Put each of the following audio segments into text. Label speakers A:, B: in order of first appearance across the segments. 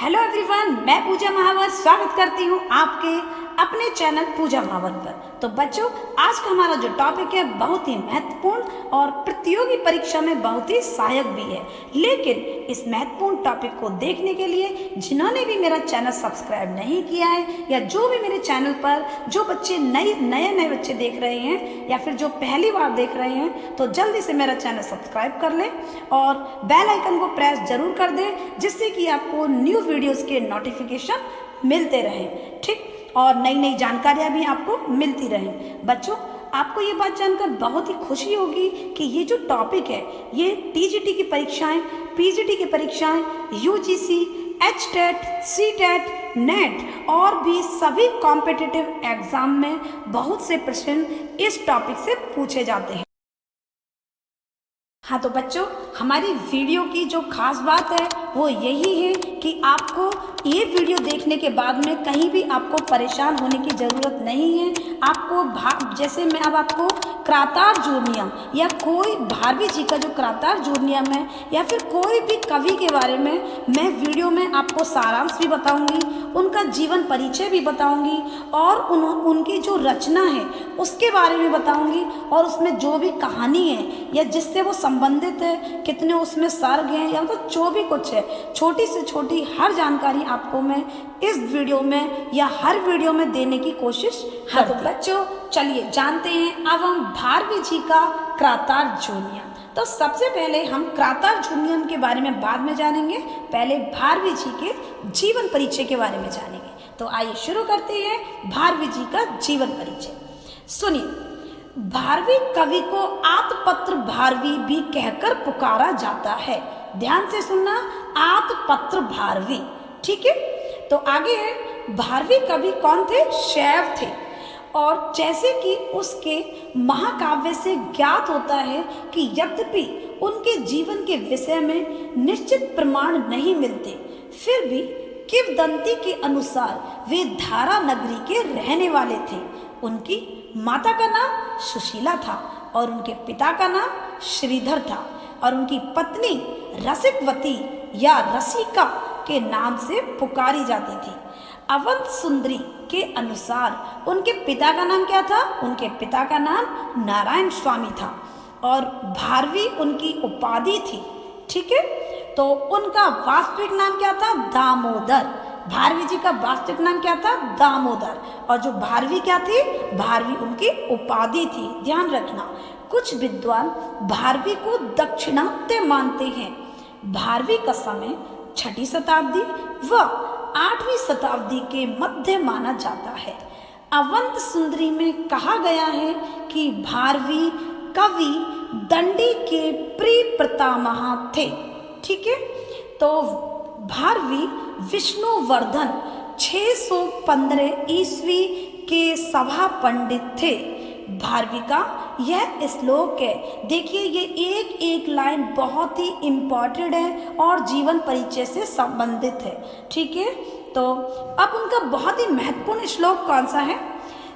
A: Hello everyone, मैं पूजा महावर स्वागत करती हूँ आपके अपने चैनल पूजा महावर पर। तो बच्चों, आज का हमारा जो टॉपिक है बहुत ही महत्वपूर्ण और प्रतियोगी परीक्षा में बहुत ही सहायक भी है। लेकिन इस महत्वपूर्ण टॉपिक को देखने के लिए जिन्होंने भी मेरा चैनल सब्सक्राइब नहीं किया है या जो भी मेरे चैनल पर जो बच्चे नए बच्चे देख रहे हैं या फिर जो पहली बार देख रहे हैं, तो जल्दी से मेरा चैनल सब्सक्राइब कर लें और बेल आइकन को प्रेस जरूर कर दें, जिससे कि आपको न्यू वीडियोस के नोटिफिकेशन मिलते रहें। ठीक, और नई नई जानकारियां भी आपको मिलती रहें। बच्चों, आपको ये बात जानकर बहुत ही खुशी होगी कि ये जो टॉपिक है ये टीजीटी की परीक्षाएं, पीजीटी की परीक्षाएं, यूजीसी, एचटेट, सीटेट, नेट और भी सभी कॉम्पिटिटिव एग्जाम में बहुत से प्रश्न इस टॉपिक से पूछे जाते हैं। हाँ, तो बच्चों, हमारी वीडियो की जो खास बात है वो यही है कि आपको ये वीडियो देखने के बाद में कहीं भी आपको परेशान होने की ज़रूरत नहीं है। आपको जैसे मैं अब आपको क्रातार जूर्नियम या कोई भारवी जी का जो क्रातार जूर्नियम है या फिर कोई भी कवि के बारे में मैं वीडियो में आपको सारांश भी बताऊंगी, उनका जीवन परिचय भी बताऊंगी और उनकी जो रचना है उसके बारे में बताऊंगी और उसमें जो भी कहानी है या जिससे वो संबंधित है, कितने उसमें सर्ग हैं या तो जो भी कुछ है, छोटी से छोटी हर जानकारी आपको मैं इस वीडियो में या हर वीडियो में देने की कोशिश करती हूँ। तो बच्चों, चलिए जानते हैं अब हम भारवी जी का क्रातार जूर्नियम। तो सबसे पहले हम क्रातार जूर्नियम के बारे में बाद में जानेंगे, पहले भारवी जी के जीवन परिचय के बारे में जानेंगे। तो आइए शुरू करते हैं भारवी जी का जीवन परिचय। सुनिए, भारवी कवि को आतपत्र भारवी भी कहकर पुकारा जाता है। ध्यान से सुनना, आतपत्र भारवी। ठीक है, तो आगे है, भारवी कवि कौन थे? शैव थे। और जैसे कि उसके महाकाव्य से ज्ञात होता है कि यद्यपि उनके जीवन के विषय में निश्चित प्रमाण नहीं मिलते, फिर भी किंवदंती के अनुसार वे धारा नगरी के रहने वाले थे। उनकी माता का नाम सुशीला था और उनके पिता का नाम श्रीधर था और उनकी पत्नी रसिकवती या रसिका के नाम से पुकारी जाती थी। अवंत सुंदरी के अनुसार उनके पिता का नाम क्या था? उनके पिता का नाम नारायण स्वामी था और भारवी उनकी उपाधि थी। ठीक है, तो उनका वास्तविक नाम क्या था? दामोदर। भारवी जी का वास्तविक नाम क्या था? दामोदर। और जो भारवी क्या थी? भारवी उनकी उपाधि थी। ध्यान रखना, कुछ विद्वान भारवी को दाक्षिणात्य मानते हैं। भारवी का समय 6वीं शताब्दी व 8वीं शताब्दी के मध्य माना जाता है। अवंत सुंदरी में कहा गया है कि भारवी कवि दंडी के प्रिय प्रतामह थे। ठीक है, तो भारवी विष्णुवर्धन 615 ईस्वी के सभा पंडित थे। भारवी का यह श्लोक है, देखिए ये एक एक लाइन बहुत ही इम्पोर्टेंट है और जीवन परिचय से संबंधित है। ठीक है, तो अब उनका बहुत ही महत्वपूर्ण श्लोक कौन सा है?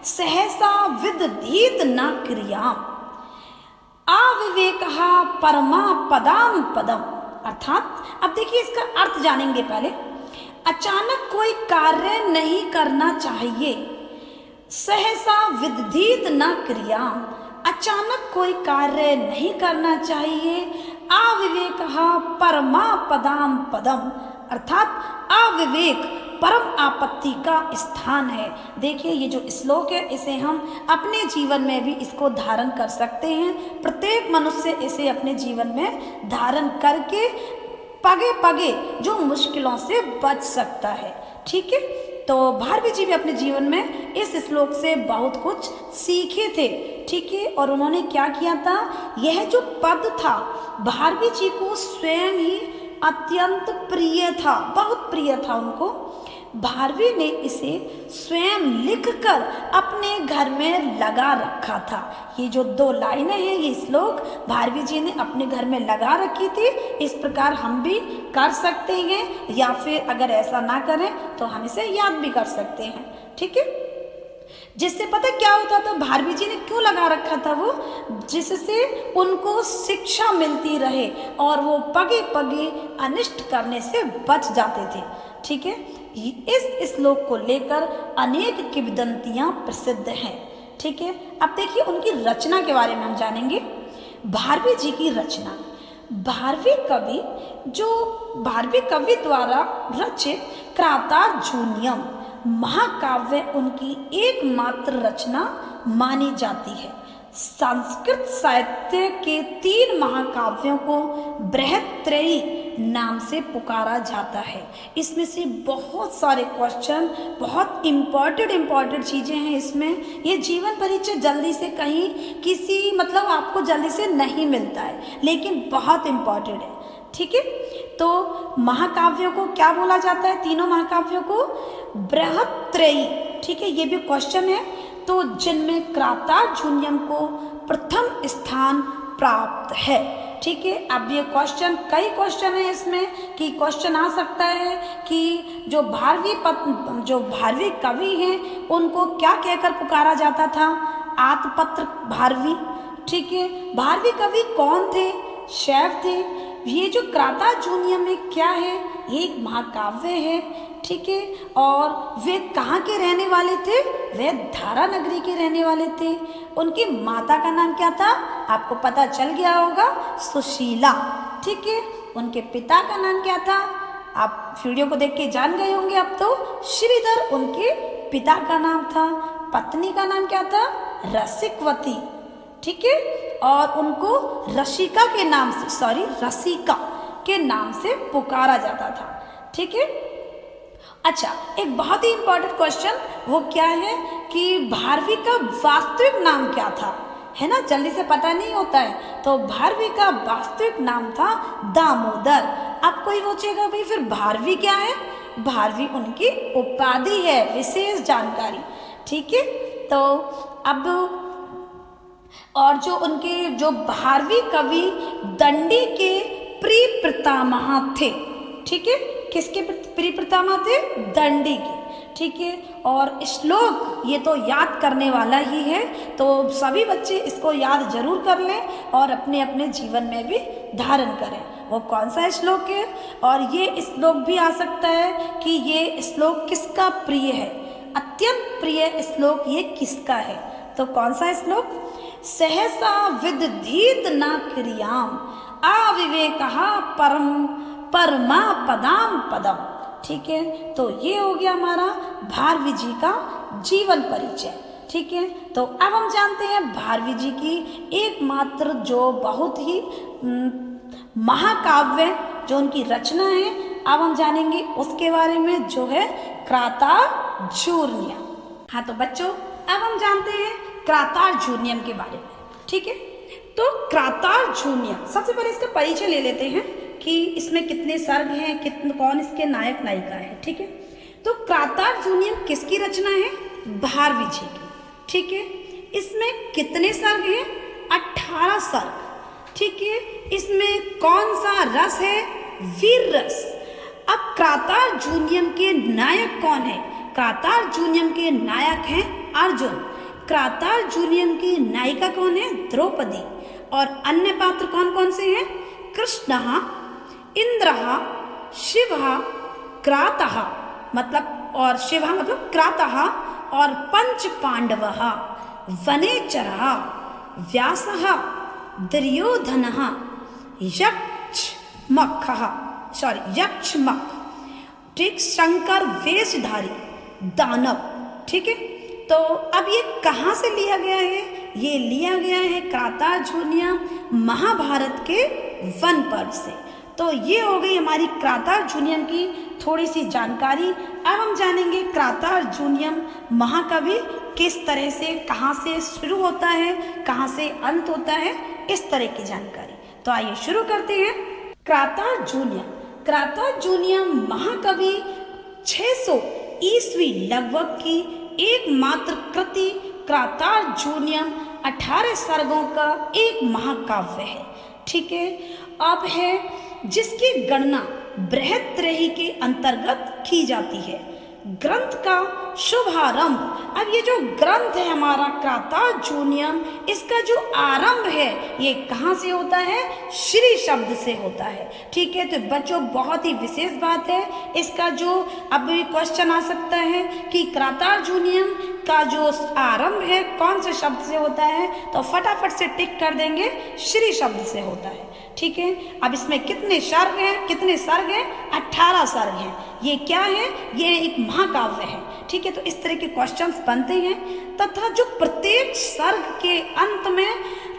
A: सहसा विदधीत न क्रियाम अविवेकः परमा पदाम पदम। अर्थात अब देखिए इसका अर्थ जानेंगे। पहले, अचानक कोई कार्य नहीं करना चाहिए। सहसा विदधीत न क्रियाम, अचानक कोई कार्य नहीं करना चाहिए। अविवेकः परमा पदाम पदम, अर्थात अविवेक परम आपत्ति का स्थान है। देखिए ये जो श्लोक है इसे हम अपने जीवन में भी इसको धारण कर सकते हैं। प्रत्येक मनुष्य इसे अपने जीवन में धारण करके पगे पगे जो मुश्किलों से बच सकता है। ठीक है, तो भारवी जी भी अपने जीवन में इस श्लोक से बहुत कुछ सीखे थे। ठीक है, और उन्होंने क्या किया था? यह जो पद था भारवी जी को स्वयं ही अत्यंत प्रिय था, बहुत प्रिय था उनको। भारवी ने इसे स्वयं लिखकर अपने घर में लगा रखा था। ये जो 2 लाइनें हैं, ये श्लोक भारवी जी ने अपने घर में लगा रखी थी। इस प्रकार हम भी कर सकते हैं या फिर अगर ऐसा ना करें तो हम इसे याद भी कर सकते हैं। ठीक है, जिससे पता क्या होता था, भारवी जी ने क्यों लगा रखा था वो, जिससे उनको शिक्षा मिलती रहे और वो पगे पगे अनिष्ट करने से बच जाते थे। ठीक है, इस श्लोक को लेकर अनेक किंवदंतियां प्रसिद्ध हैं। ठीक है, अब देखिए उनकी रचना के बारे में हम जानेंगे। भारवी जी की रचना, भारवी कवि द्वारा रचित क्रातार्जुनीयम महाकाव्य उनकी एकमात्र रचना मानी जाती है। संस्कृत साहित्य के 3 महाकाव्यों को बृहत्त्रयी नाम से पुकारा जाता है। इसमें से बहुत सारे क्वेश्चन, बहुत इम्पॉर्टेंट चीज़ें हैं इसमें। ये जीवन परिचय जल्दी से कहीं किसी मतलब आपको जल्दी से नहीं मिलता है, लेकिन बहुत इम्पॉर्टेंट है। ठीक है, तो महाकाव्यों को क्या बोला जाता है, तीनों महाकाव्यों को बृहत्त्रयी। ठीक है, ये भी क्वेश्चन है, तो जिनमें क्रातार्जुनीयम को प्रथम स्थान प्राप्त है। ठीक है, अब ये क्वेश्चन, कई क्वेश्चन है इसमें कि क्वेश्चन आ सकता है कि जो भारवी कवि हैं उनको क्या कहकर पुकारा जाता था, आतपत्र भारवी। ठीक है, भारवी कवि कौन थे, शैव थे। ये जो क्रातार्जुनीयम में क्या है, ये एक महाकाव्य है। ठीक है, और वे कहाँ के रहने वाले थे, वे धारा नगरी के रहने वाले थे। उनकी माता का नाम क्या था, आपको पता चल गया होगा, सुशीला। ठीक है, उनके पिता का नाम क्या था, आप वीडियो को देख के जान गए होंगे अब तो, श्रीधर उनके पिता का नाम था। पत्नी का नाम क्या था, रसिकवती। ठीक है, और उनको रसिका के नाम से पुकारा जाता था। ठीक है, अच्छा, एक बहुत ही इंपॉर्टेंट क्वेश्चन वो क्या है कि भारवी का वास्तविक नाम क्या था, है ना, जल्दी से पता नहीं होता है। तो भारवी का वास्तविक नाम था दामोदर। अब कोई सोचेगा भाई फिर भारवी क्या है, भारवी उनकी उपाधि है, विशेष जानकारी। ठीक है, तो अब और जो भारवी कवि दंडी के प्रिय पितामह थे। ठीक है, किसके प्रिय पितामह थे, दंडी के। ठीक है, और श्लोक ये तो याद करने वाला ही है, तो सभी बच्चे इसको याद जरूर कर लें और अपने अपने जीवन में भी धारण करें। वो कौन सा श्लोक है, और ये श्लोक भी आ सकता है कि ये श्लोक किसका प्रिय है, अत्यंत प्रिय श्लोक ये किसका है। तो कौन सा श्लोक, सहसा विदधीत न क्रियाम अविवेकः परमा पदाम पदम। ठीक है, तो ये हो गया हमारा भारवी जी का जीवन परिचय। ठीक है, तो अब हम जानते हैं भारवी जी की एकमात्र जो बहुत ही महाकाव्य जो उनकी रचना है, अब हम जानेंगे उसके बारे में, जो है क्रातार्जुनीयम। हाँ तो बच्चों, अब हम जानते हैं क्रातार्जुनीयम के बारे में। ठीक है, तो क्रातार्जुनीयम, सबसे पहले इसका परिचय ले लेते हैं कि इसमें कितने सर्ग हैं, कौन इसके नायक नायिका है। ठीक है, तो क्रातार्जुनीयम किसकी रचना है, भारवी जी की। ठीक है, इसमें कितने सर्ग हैं, 18 सर्ग। ठीक है, इसमें कौन सा रस है, वीर रस। अब क्रातार्जुनीयम के नायक कौन है, क्रातार्जुनीयम के नायक हैं अर्जुन। क्रातार्जुनीयम की नायिका कौन है, द्रौपदी। और अन्य पात्र कौन कौन से हैं, कृष्ण, इंद्र, शिव, क्रातः मतलब, और शिव मतलब क्रातः, और पंच पांडव, वनेचर, व्यास, दुर्योधन, यक्षमक, ठीक, शंकर वेशधारी, दानव। ठीक है, तो अब ये कहाँ से लिया गया है, ये लिया गया है क्रातार्जुनीयम महाभारत के वन पर्व से। तो ये हो गई हमारी क्रातार्जुनीयम की थोड़ी सी जानकारी। अब हम जानेंगे क्रातार्जुनीयम महाकाव्य किस तरह से, कहाँ से शुरू होता है, कहाँ से अंत होता है, इस तरह की जानकारी। तो आइए शुरू करते हैं। क्रातार्जुनीयम महाकाव्य 600 ईस्वी लगभग की एकमात्र कृति क्रातार्जुनीयम 18 सर्गों का एक महाकाव्य है। ठीक है, अब है जिसकी गणना बृहत्त्रयी के अंतर्गत की जाती है। ग्रंथ का शुभारंभ। अब ये जो ग्रंथ है हमारा क्रातार्जुनीयम, इसका जो आरंभ है ये कहाँ से होता है? श्री शब्द से होता है। ठीक है, तो बच्चों बहुत ही विशेष बात है इसका, जो अब भी क्वेश्चन आ सकता है कि क्रातार्जुनीयम का जो आरंभ है कौन से शब्द से होता है, तो फटाफट से टिक कर देंगे, श्री शब्द से होता है। ठीक है, अब इसमें कितने सर्ग हैं? कितने सर्ग हैं? 18 सर्ग हैं। ये क्या है? ये एक महाकाव्य है। ठीक है, तो इस तरह के क्वेश्चंस बनते हैं, तथा जो प्रत्येक सर्ग के अंत में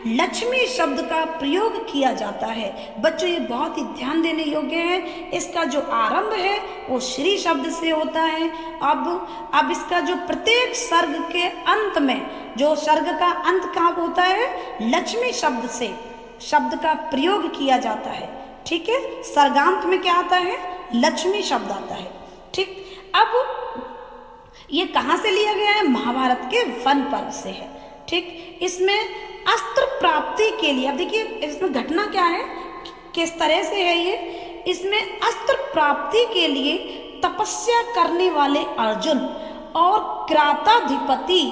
A: लक्ष्मी शब्द का प्रयोग किया जाता है। बच्चों ये बहुत ही ध्यान देने योग्य है। इसका जो आरंभ है वो श्री शब्द से होता है। अब इसका जो प्रत्येक सर्ग के अंत में, जो सर्ग का अंत कहाँ होता है? लक्ष्मी शब्द से शब्द का प्रयोग किया जाता है। ठीक है, सर्गांत में क्या आता है? लक्ष्मी शब्द आता है। ठीक, अब ये कहाँ से लिया गया है? महाभारत के वन पर्व से है। ठीक, इसमें अस्त्र प्राप्ति के लिए, अब देखिए इसमें घटना क्या है, किस तरह से है ये। इसमें अस्त्र प्राप्ति के लिए तपस्या करने वाले अर्जुन और क्राताधिपति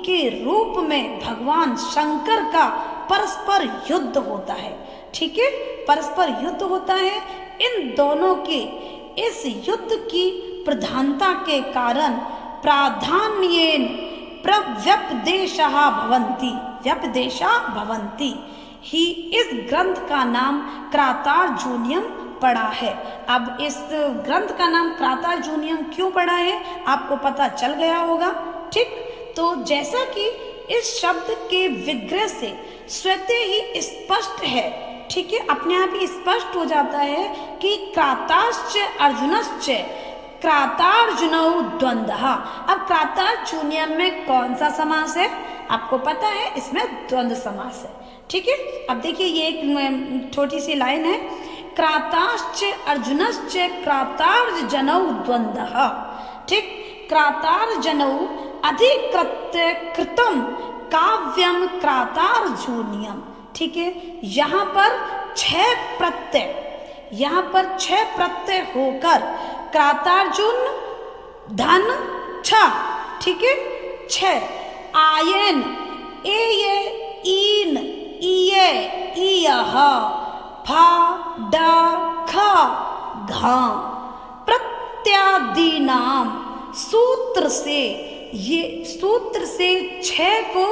A: के रूप में भगवान शंकर का परस्पर युद्ध होता है। ठीक है, परस्पर युद्ध होता है। इन दोनों के इस युद्ध की प्रधानता के कारण प्राधान्येन व्यपदेशः भवन्ति, व्यपदेशा भवन्ति ही इस ग्रंथ का नाम क्रातार्जुनीयम पड़ा है। अब इस ग्रंथ का नाम क्रातार्जुनीयम क्यों पड़ा है आपको पता चल गया होगा। ठीक, तो जैसा कि इस शब्द के विग्रह से स्वतः ही स्पष्ट है, ठीक है, अपने आप ही स्पष्ट हो जाता है कि क्राताश्च अर्जुनश्च क्रातार्जुनौ द्वंद्वः। अब क्रातार्जुनीयम में कौन सा समास है आपको पता है? इसमें द्वंद्व समास है। ठीक है, अब देखिए ये एक छोटी सी लाइन है, क्राताश्च अर्जुनश्च क्रातार्जुनौ द्वंद्वः। ठीक, क्रातार्जुनौ अधिकृत्य कृतम काव्यम क्रातार्जुनीयम। ठीक है, यहाँ पर 6 प्रत्यय होकर क्रातार्जुन धन छ, ठीक है, 6 आयन ए ईन इये इयह फा ड ख घ प्रत्यादि नाम सूत्र से, ये सूत्र से 6 को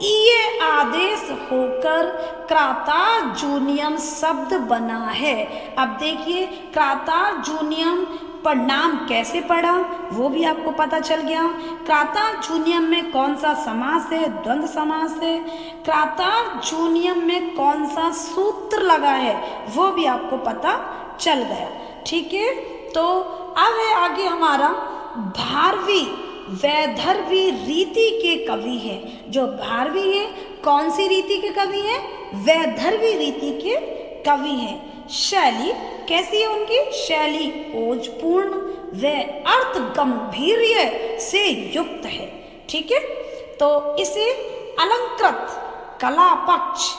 A: ये आदेश होकर क्रातार्जुनीयम शब्द बना है। अब देखिए क्रातार्जुनीयम पर नाम कैसे पड़ा वो भी आपको पता चल गया। क्रातार्जुनीयम में कौन सा समास है? द्वंद्व समास है। क्रातार्जुनीयम में कौन सा सूत्र लगा है वो भी आपको पता चल गया। ठीक है, तो अब है आगे हमारा भारवी वैदर्भी रीति के कवि हैं। जो भारवी हैं कौन सी रीति के कवि हैं? वैदर्भी रीति के कवि हैं। शैली कैसी है उनकी? शैली ओजपूर्ण व अर्थ गंभीर्य से युक्त है। ठीक है, तो इसे अलंकृत कला पक्ष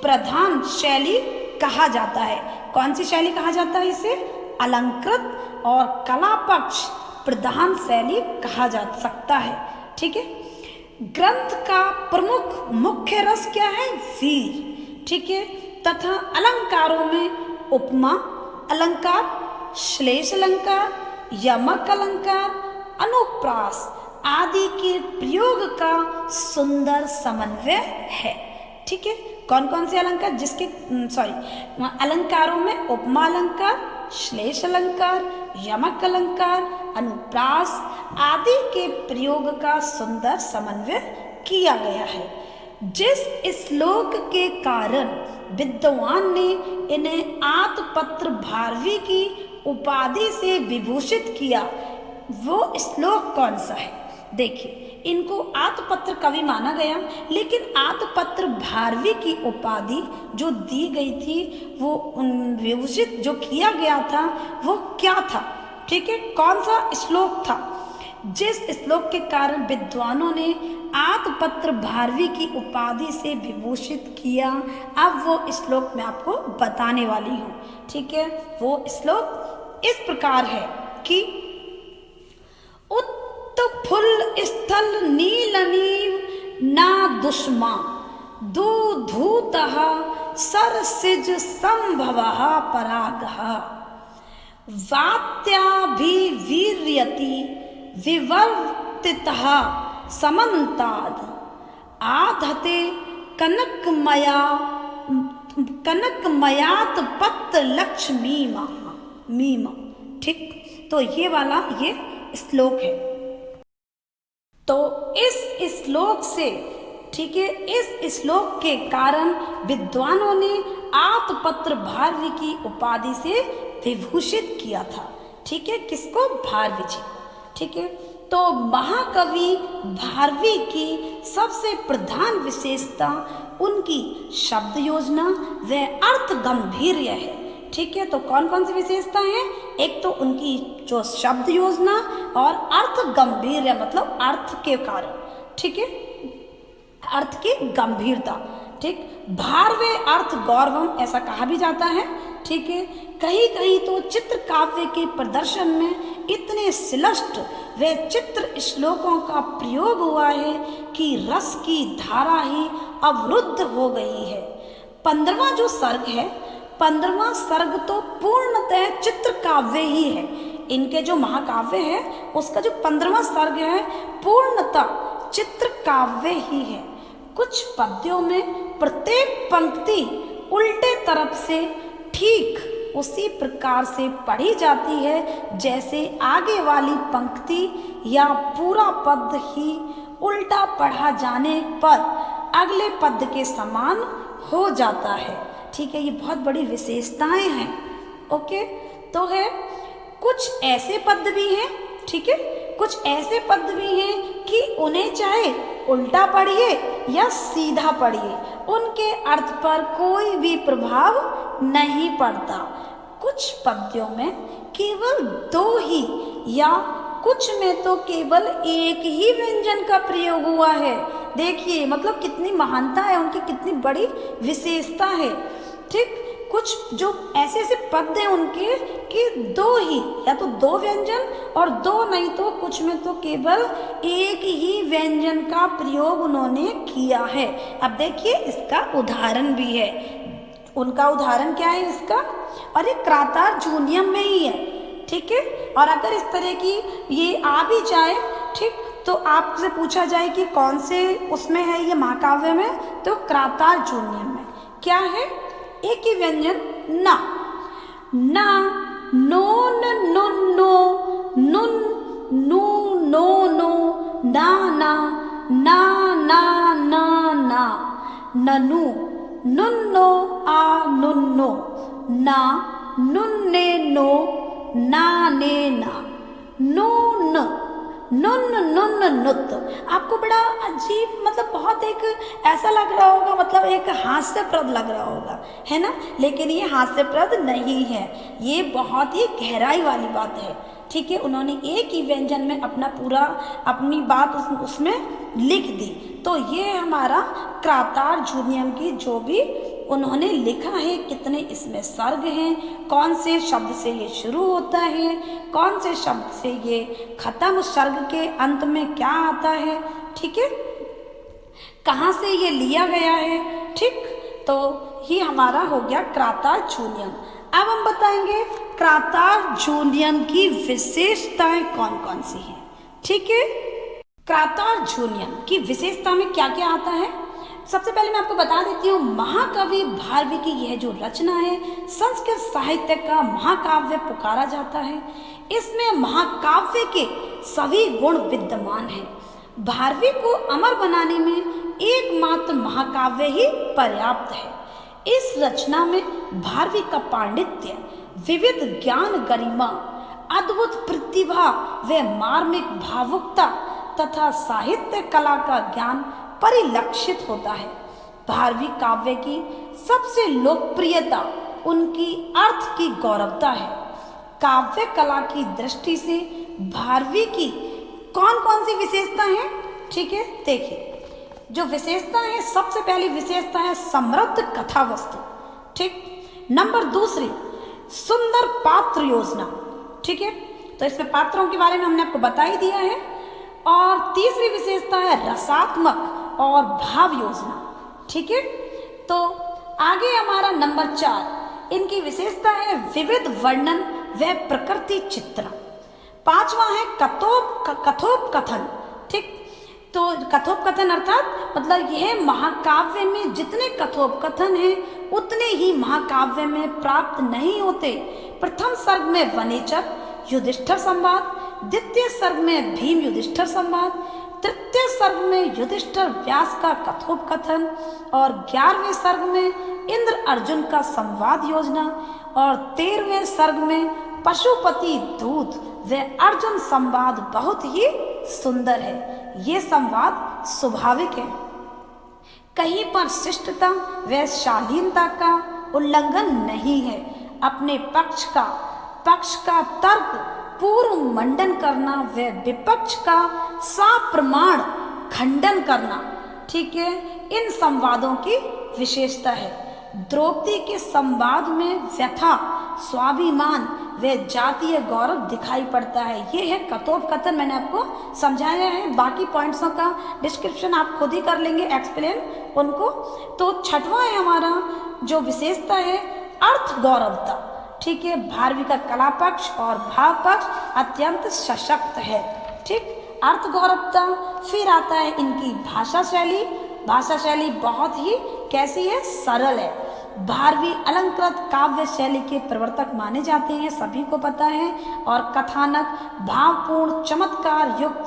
A: प्रधान शैली कहा जाता है। कौन सी शैली कहा जाता है इसे? अलंकृत और कला पक्ष प्रधान शैली कहा जा सकता है। ठीक है, ग्रंथ का प्रमुख मुख्य रस क्या है? वीर। ठीक है, तथा अलंकारों में उपमा अलंकार, श्लेष अलंकार, यमक अलंकार, अनुप्रास आदि के प्रयोग का सुंदर समन्वय है। ठीक है, कौन कौन से अलंकार? जिसके अलंकारों में उपमा अलंकार, श्लेष अलंकार, यमक अलंकार, अनुप्रास आदि के प्रयोग का सुंदर समन्वय किया गया है। जिस श्लोक के कारण विद्वान ने इन्हें आतपत्र भारवी की उपाधि से विभूषित किया वो श्लोक कौन सा है? देखिए, इनको आतपत्र कवि माना गया, लेकिन आतपत्र भारवी की उपाधि जो दी गई थी वो विभूषित जो किया गया था वो क्या था? ठीक है, कौन सा श्लोक था जिस श्लोक के कारण विद्वानों ने आतपत्र भारवी की उपाधि से विभूषित किया? अब वो श्लोक मैं आपको बताने वाली हूँ। ठीक है, वो श्लोक इस प्रकार है कि स्थल नीलनीव ना दुष्मा दूधूतः सरसिज संभवः परागः वात्याभिवीर्यति विवर्तितः समन्ताद् आधते कनकमयात पत्त लक्ष्मी मीम। ठीक, तो ये वाला ये श्लोक है। तो इस श्लोक से, ठीक है, इस श्लोक के कारण विद्वानों ने आतपत्र भारवी की उपाधि से विभूषित किया था। ठीक है, किसको? भारवी जी को। ठीक है, तो महाकवि भारवी की सबसे प्रधान विशेषता उनकी शब्द योजना व अर्थ गंभीर्य है। ठीक है, तो कौन कौन सी विशेषता है? एक तो उनकी जो शब्द योजना और अर्थ गंभीर्य, मतलब अर्थ के कारण, ठीक है, अर्थ की गंभीरता। ठीक, भारवे अर्थ गौरवम ऐसा कहा भी जाता है। ठीक है, कहीं कहीं तो चित्र काव्य के प्रदर्शन में इतने श्लिष्ट व चित्र श्लोकों का प्रयोग हुआ है कि रस की धारा ही अवरुद्ध हो गई है। 15वां जो सर्ग है, 15वां सर्ग तो पूर्णतः चित्र काव्य ही है। इनके जो महाकाव्य है उसका जो 15वां सर्ग है पूर्णतः चित्र काव्य ही है। कुछ पद्यों में प्रत्येक पंक्ति उल्टे तरफ से ठीक उसी प्रकार से पढ़ी जाती है जैसे आगे वाली पंक्ति या पूरा पद ही उल्टा पढ़ा जाने पर अगले पद के समान हो जाता है। ठीक है, ये बहुत बड़ी विशेषताएं हैं। ओके, तो है कुछ ऐसे पद भी हैं, ठीक है, कुछ ऐसे पद भी हैं कि उन्हें चाहे उल्टा पढ़िए या सीधा पढ़िए, उनके अर्थ पर कोई भी प्रभाव नहीं पड़ता। कुछ पद्यों में केवल 2 ही या कुछ में तो केवल एक ही व्यंजन का प्रयोग हुआ है। देखिए, मतलब कितनी महानता है उनकी, कितनी बड़ी विशेषता है। ठीक, कुछ जो ऐसे ऐसे पद हैं उनके कि 2 ही या तो 2 व्यंजन और 2 नहीं तो कुछ में तो केवल एक ही व्यंजन का प्रयोग उन्होंने किया है। अब देखिए इसका उदाहरण भी है। उनका उदाहरण क्या है इसका? और ये क्रातार जूनियम में ही है। ठीक है, और अगर इस तरह की ये आ भी जाए, ठीक, तो आपसे पूछा जाए कि कौन से उसमें है ये महाकाव्य में, तो क्रातार जूनियम में क्या है? एक ही व्यंजन ना, ना, नोन, नुन, नो, नुन, नू, नो, नो, ना, ना, ना, ना, ना, ना, ननु, नुन्नो, आ, नुन्नो, ना, नुन्ने, नो, ना, ने, ना, नून, नुन, नुन, नुत। आपको बड़ा अजीब, मतलब बहुत एक ऐसा लग रहा होगा, मतलब एक हास्यप्रद लग रहा होगा, है ना? लेकिन ये हास्यप्रद नहीं है, ये बहुत ही गहराई वाली बात है। ठीक है, उन्होंने एक ही व्यंजन में अपना पूरा अपनी बात उसमें लिख दी। तो ये हमारा क्रातार जूनियम की जो भी उन्होंने लिखा है, कितने इसमें सर्ग हैं, कौन से शब्द से ये शुरू होता है, कौन से शब्द से ये खत्म, सर्ग के अंत में क्या आता है, ठीक है, कहाँ से ये लिया गया है। ठीक, तो ये हमारा हो गया क्रातार जूनियम। अब हम बताएंगे क्रातार जूनियम की विशेषताएं कौन कौन सी हैं। ठीक है, क्रातार जूनियम की विशेषता में क्या क्या आता है? सबसे पहले मैं आपको बता देती हूँ, महाकवि भारवी की यह जो रचना है संस्कृत साहित्य का महाकाव्य पुकारा जाता है। इसमें महाकाव्य के सभी गुण विद्यमान हैं। भारवी को अमर बनाने में एकमात्र महाकाव्य ही पर्याप्त है। इस रचना में भारवी का पांडित्य, विविध ज्ञान गरिमा, अद्भुत प्रतिभा व मार्मिक भावुकता तथा साहित्य कला का ज्ञान परिलक्षित होता है। भारवी काव्य की सबसे लोकप्रियता उनकी अर्थ की गौरवता है। काव्य कला की दृष्टि से भारवी की कौन कौन सी विशेषता है? ठीक है, देखिए जो विशेषता है, सबसे पहली विशेषता है समृद्ध कथा वस्तु। ठीक, नंबर 2 सुंदर पात्र योजना। ठीक है, तो इसमें पात्रों के बारे में हमने आपको बता ही दिया है। और तीसरी विशेषता है रसात्मक और भाव योजना। ठीक है, तो आगे हमारा नंबर 4, इनकी विशेषता है विविध वर्णन व प्रकृति चित्रण। 5वां है कथोपकथन। ठीक, तो कथोपकथन अर्थात मतलब यह महाकाव्य में जितने कथोपकथन हैं उतने ही महाकाव्य में प्राप्त नहीं होते। प्रथम सर्ग में वनेचर युधिष्ठिर संवाद, द्वितीय सर्ग में भीम युधिष्ठिर संवाद, तृतीय सर्ग में युधिष्ठिर व्यास का कथोपकथन और 11वें सर्ग में इंद्र अर्जुन का संवाद योजना और 13वें सर्ग में पशुपति दूत व अर्जुन संवाद बहुत ही सुंदर है। ये संवाद स्वाभाविक है, कहीं पर शिष्टता व शालीनता का उल्लंघन नहीं है। अपने पक्ष का तर्क पूर्व मंडन करना व विपक्ष का सप्रमाण खंडन करना, ठीक है, इन संवादों की विशेषता है। द्रौपदी के संवाद में व्यथा, स्वाभिमान व जातीय गौरव दिखाई पड़ता है। ये है कथोपकथन, मैंने आपको समझाया है। बाकी पॉइंट्सों का डिस्क्रिप्शन आप खुद ही कर लेंगे एक्सप्लेन उनको। तो 6वां है हमारा जो विशेषता है अर्थ गौरवता। ठीक है, भारवी का कला पक्ष और भाव पक्ष अत्यंत सशक्त है। ठीक, अर्थ गौरवता। फिर आता है इनकी भाषा शैली। भाषा शैली बहुत ही कैसी है, सरल है। भारवी अलंकृत काव्य शैली के प्रवर्तक माने जाते हैं, सभी को पता है। और कथानक भावपूर्ण चमत्कार युक्त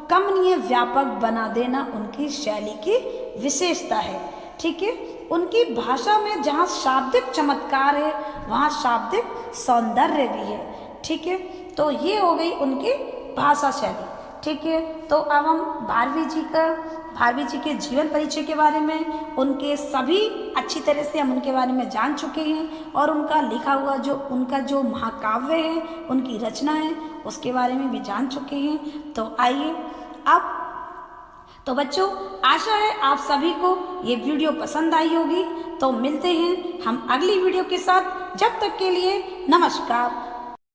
A: कमनीय व्यापक बना देना उनकी शैली की विशेषता है। ठीक है, उनकी भाषा में जहाँ शाब्दिक चमत्कार है वहाँ शाब्दिक सौंदर्य भी है। ठीक है, तो ये हो गई उनकी भाषा शैली। ठीक है, तो अब हम भारवी जी के जीवन परिचय के बारे में, उनके सभी अच्छी तरह से हम उनके बारे में जान चुके हैं और उनका लिखा हुआ उनका जो महाकाव्य है, उनकी रचना है, उसके बारे में भी जान चुके हैं। तो आइए अब तो बच्चों, आशा है आप सभी को ये वीडियो पसंद आई होगी। तो मिलते हैं हम अगली वीडियो के साथ। जब तक के लिए नमस्कार।